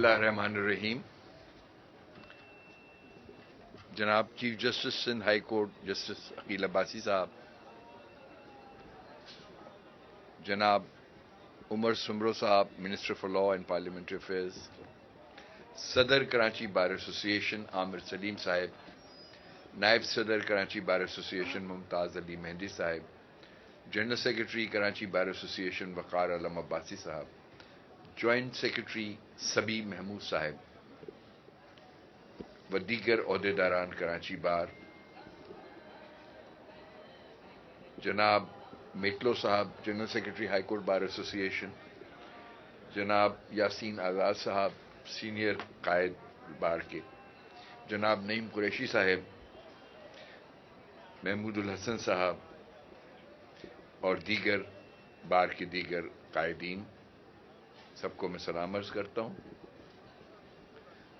اللہ الرحمن الرحیم. جناب chief justice Sindh high court justice Aqeel Abbasi sahib, جناب Umar Soomro sahib minister for law and parliamentary affairs, صدر کراچی بار ایسوسی ایشن عامر سلیم صاحب، نائب صدر کراچی بار ایسوسی ایشن ممتاز علی مہندی صاحب، جنرل سیکرٹری کراچی بار ایسوسی ایشن وقار علم عباسی صاحب، جوائنٹ سیکرٹری سبی محمود صاحب و دیگر عہدیداران کراچی بار، جناب میٹلو صاحب general secretary high court bar ایسوسی ایشن، جناب یاسین آزاد صاحب سینئر قائد بار کے، جناب نعیم قریشی صاحب، محمود الحسن صاحب اور دیگر بار کے دیگر قائدین، سب کو میں سلام عرض کرتا ہوں.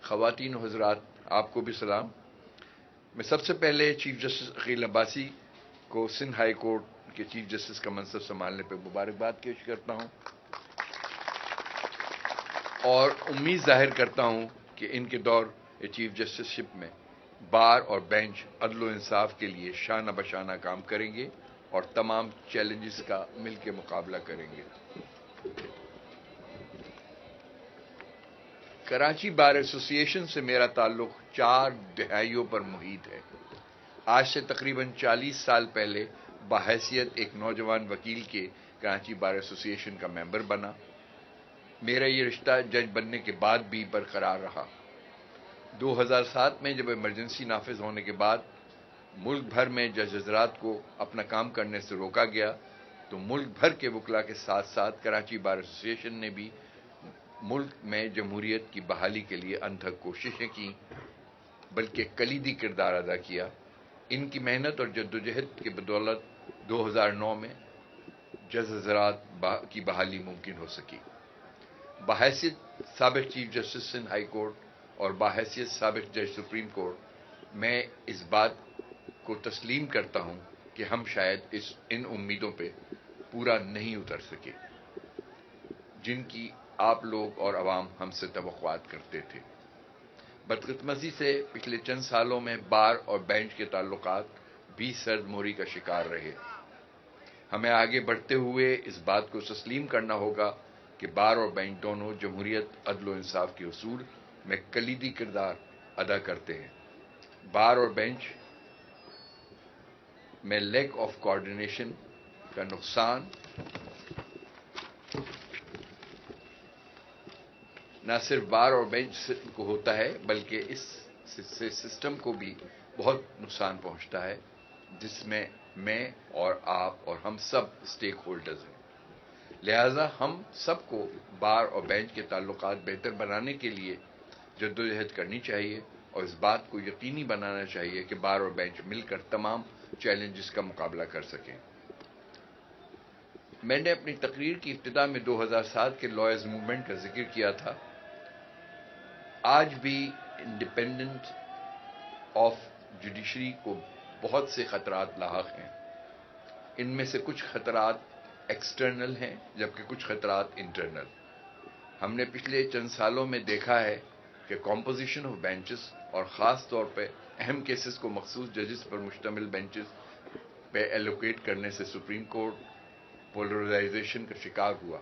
خواتین و حضرات، آپ کو بھی سلام. میں سب سے پہلے چیف جسٹس عقیل عباسی کو سندھ ہائی کورٹ کے چیف جسٹس کا منصب سنبھالنے پہ مبارکباد پیش کرتا ہوں اور امید ظاہر کرتا ہوں کہ ان کے دور چیف جسٹس شپ میں بار اور بینچ عدل و انصاف کے لیے شانہ بشانہ کام کریں گے اور تمام چیلنجز کا مل کے مقابلہ کریں گے. کراچی بار ایسوسی ایشن سے میرا تعلق 4 دہائیوں پر محیط ہے. آج سے تقریباً 40 سال پہلے بحیثیت ایک نوجوان وکیل کے کراچی بار ایسوسی ایشن کا ممبر بنا. میرا یہ رشتہ جج بننے کے بعد بھی برقرار رہا. 2007 میں جب ایمرجنسی نافذ ہونے کے بعد ملک بھر میں جج حضرات کو اپنا کام کرنے سے روکا گیا تو ملک بھر کے وکلاء کے ساتھ ساتھ کراچی بار ایسوسی ایشن نے بھی ملک میں جمہوریت کی بحالی کے لیے انتھک کوششیں کی، بلکہ کلیدی کردار ادا کیا. ان کی محنت اور جدوجہد کی بدولت 2009 میں جج حضرات کی بحالی ممکن ہو سکی. بحیثیت سابق chief justice Sindh high court اور بحیثیت سابق جج سپریم کورٹ، میں اس بات کو تسلیم کرتا ہوں کہ ہم شاید ان امیدوں پہ پورا نہیں اتر سکے جن کی آپ لوگ اور عوام ہم سے توقعات کرتے تھے. بدقسمتی سے پچھلے چند سالوں میں بار اور بینچ کے تعلقات بھی سرد موری کا شکار رہے. ہمیں آگے بڑھتے ہوئے اس بات کو تسلیم کرنا ہوگا کہ بار اور بینچ دونوں جمہوریت، عدل و انصاف کے اصول میں کلیدی کردار ادا کرتے ہیں. بار اور بینچ میں لیک آف کوآرڈینیشن کا نقصان نہ صرف بار اور بینچ کو ہوتا ہے بلکہ اس سے سسٹم کو بھی بہت نقصان پہنچتا ہے، جس میں اور آپ اور ہم سب اسٹیک ہولڈرز ہیں. لہذا ہم سب کو بار اور بینچ کے تعلقات بہتر بنانے کے لیے جدوجہد کرنی چاہیے اور اس بات کو یقینی بنانا چاہیے کہ بار اور بینچ مل کر تمام چیلنجز کا مقابلہ کر سکیں. میں نے اپنی تقریر کی ابتدا میں 2007 کے لائرز موومنٹ کا ذکر کیا تھا. آج بھی انڈیپینڈنٹ آف جوڈیشری کو بہت سے خطرات لاحق ہیں. ان میں سے کچھ خطرات ایکسٹرنل ہیں جبکہ کچھ خطرات انٹرنل. ہم نے پچھلے چند سالوں میں دیکھا ہے کہ کمپوزیشن آف بینچز اور خاص طور پہ اہم کیسز کو مخصوص ججز پر مشتمل بینچز پہ ایلوکیٹ کرنے سے سپریم کورٹ پولرائزیشن کا شکار ہوا.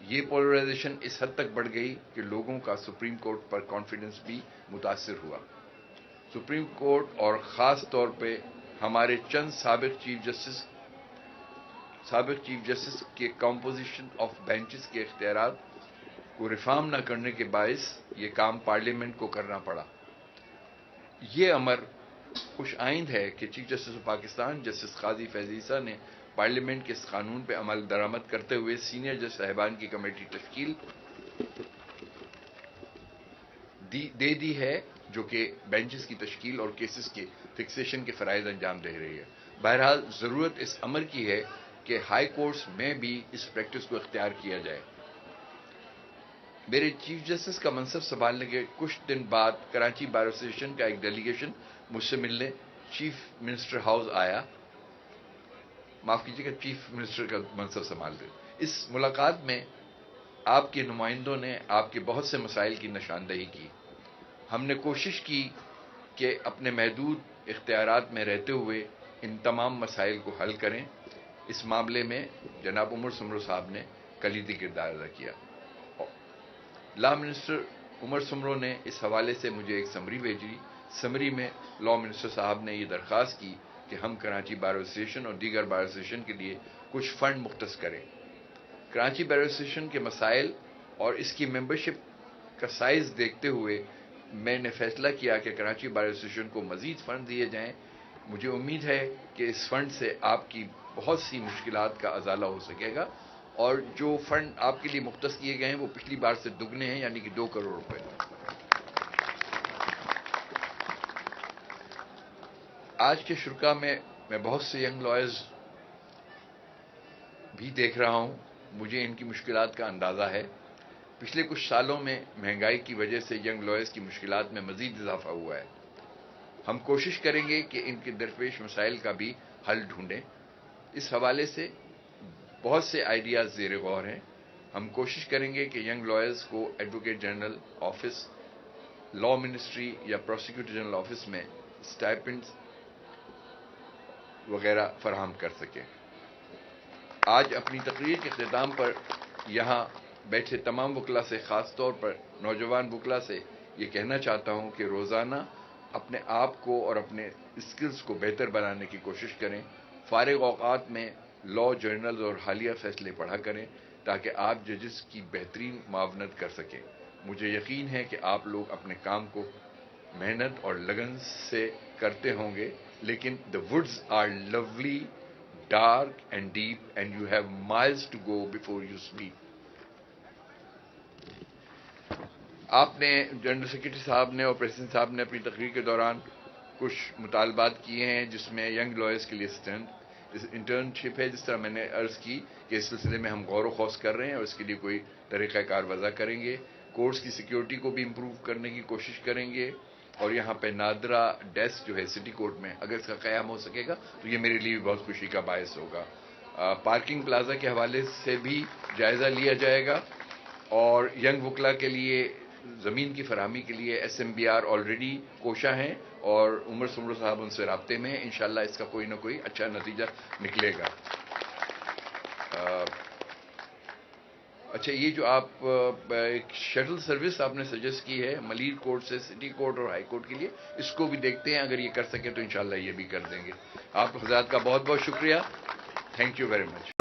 یہ پولرائزیشن اس حد تک بڑھ گئی کہ لوگوں کا سپریم کورٹ پر کانفیڈنس بھی متاثر ہوا. سپریم کورٹ اور خاص طور پہ ہمارے چند سابق چیف جسٹس کے کمپوزیشن آف بینچز کے اختیارات کو ریفارم نہ کرنے کے باعث یہ کام پارلیمنٹ کو کرنا پڑا. یہ امر خوش آئند ہے کہ chief justice of Pakistan justice قاضی فیض عیسیٰ نے پارلیمنٹ کے اس قانون پہ عمل درآمد کرتے ہوئے سینئر جج صاحبان کی کمیٹی تشکیل دے دی ہے جو کہ بینچز کی تشکیل اور کیسز کے فکسیشن کے فرائض انجام دے رہی ہے. بہرحال ضرورت اس امر کی ہے کہ ہائی کورٹس میں بھی اس پریکٹس کو اختیار کیا جائے. میرے چیف جسٹس کا منصب سنبھالنے کے کچھ دن بعد کراچی بار ایسوسی کا ایک ڈیلیگیشن مجھ سے ملنے چیف منسٹر ہاؤس آیا. معاف کیجیے گا، چیف منسٹر کا منصب سنبھال دے. اس ملاقات میں آپ کے نمائندوں نے آپ کے بہت سے مسائل کی نشاندہی کی. ہم نے کوشش کی کہ اپنے محدود اختیارات میں رہتے ہوئے ان تمام مسائل کو حل کریں. اس معاملے میں جناب عمر سمرو صاحب نے کلیدی کردار ادا کیا. لا منسٹر عمر سمرو نے اس حوالے سے مجھے ایک سمری بھیجی. سمری میں لا منسٹر صاحب نے یہ درخواست کی کہ ہم کراچی بار ایسوسیشن اور دیگر بار ایسوسیشن کے لیے کچھ فنڈ مختص کریں. کراچی بار ایسوسیشن کے مسائل اور اس کی ممبرشپ کا سائز دیکھتے ہوئے میں نے فیصلہ کیا کہ کراچی بار ایسوسیشن کو مزید فنڈ دیے جائیں. مجھے امید ہے کہ اس فنڈ سے آپ کی بہت سی مشکلات کا ازالہ ہو سکے گا، اور جو فنڈ آپ کے لیے مختص کیے گئے ہیں وہ پچھلی بار سے دگنے ہیں، یعنی کہ 2 کروڑ روپے. آج کے شرکا میں بہت سے ینگ لائرز بھی دیکھ رہا ہوں. مجھے ان کی مشکلات کا اندازہ ہے. پچھلے کچھ سالوں میں مہنگائی کی وجہ سے ینگ لائرز کی مشکلات میں مزید اضافہ ہوا ہے. ہم کوشش کریں گے کہ ان کے درپیش مسائل کا بھی حل ڈھونڈیں. اس حوالے سے بہت سے آئیڈیاز زیر غور ہیں. ہم کوشش کریں گے کہ ینگ لائرز کو ایڈوکیٹ جنرل آفس، لا منسٹری یا پروسیکیوٹر جنرل آفس میں اسٹائپنڈز وغیرہ فراہم کر سکیں. آج اپنی تقریر کے اختتام پر یہاں بیٹھے تمام وکلاء سے، خاص طور پر نوجوان وکلاء سے یہ کہنا چاہتا ہوں کہ روزانہ اپنے آپ کو اور اپنے اسکلز کو بہتر بنانے کی کوشش کریں. فارغ اوقات میں لا جرنلز اور حالیہ فیصلے پڑھا کریں تاکہ آپ ججز کی بہترین معاونت کر سکیں. مجھے یقین ہے کہ آپ لوگ اپنے کام کو محنت اور لگن سے کرتے ہوں گے، لیکن the woods are lovely, dark and deep and you have miles to go before you sleep. آپ نے جنرل سیکرٹری صاحب نے اور پریزیڈنٹ صاحب نے اپنی تقریر کے دوران کچھ مطالبات کیے ہیں، جس میں ینگ لائرز کے لیے انٹرنشپ ہے. جس طرح میں نے عرض کی کہ اس سلسلے میں ہم غور و خوض کر رہے ہیں اور اس کے لیے کوئی طریقہ کار وضع کریں گے. کورس کی سیکیورٹی کو بھی امپروو کرنے کی کوشش کریں گے، اور یہاں پہ نادرا ڈیسک جو ہے سٹی کورٹ میں، اگر اس کا قیام ہو سکے گا تو یہ میرے لیے بھی بہت خوشی کا باعث ہوگا. پارکنگ پلازا کے حوالے سے بھی جائزہ لیا جائے گا، اور ینگ وکلا کے لیے زمین کی فراہمی کے لیے SMBR آلریڈی کوشاں ہیں اور عمر سمرو صاحب ان سے رابطے میں ہیں. انشاءاللہ اس کا کوئی نہ کوئی اچھا نتیجہ نکلے گا. اچھا، یہ جو آپ ایک شٹل سروس آپ نے سجیسٹ کی ہے ملیر کورٹ سے سٹی کورٹ اور ہائی کورٹ کے لیے، اس کو بھی دیکھتے ہیں. اگر یہ کر سکیں تو انشاءاللہ یہ بھی کر دیں گے. آپ حضرات کا بہت بہت شکریہ. Thank you very much.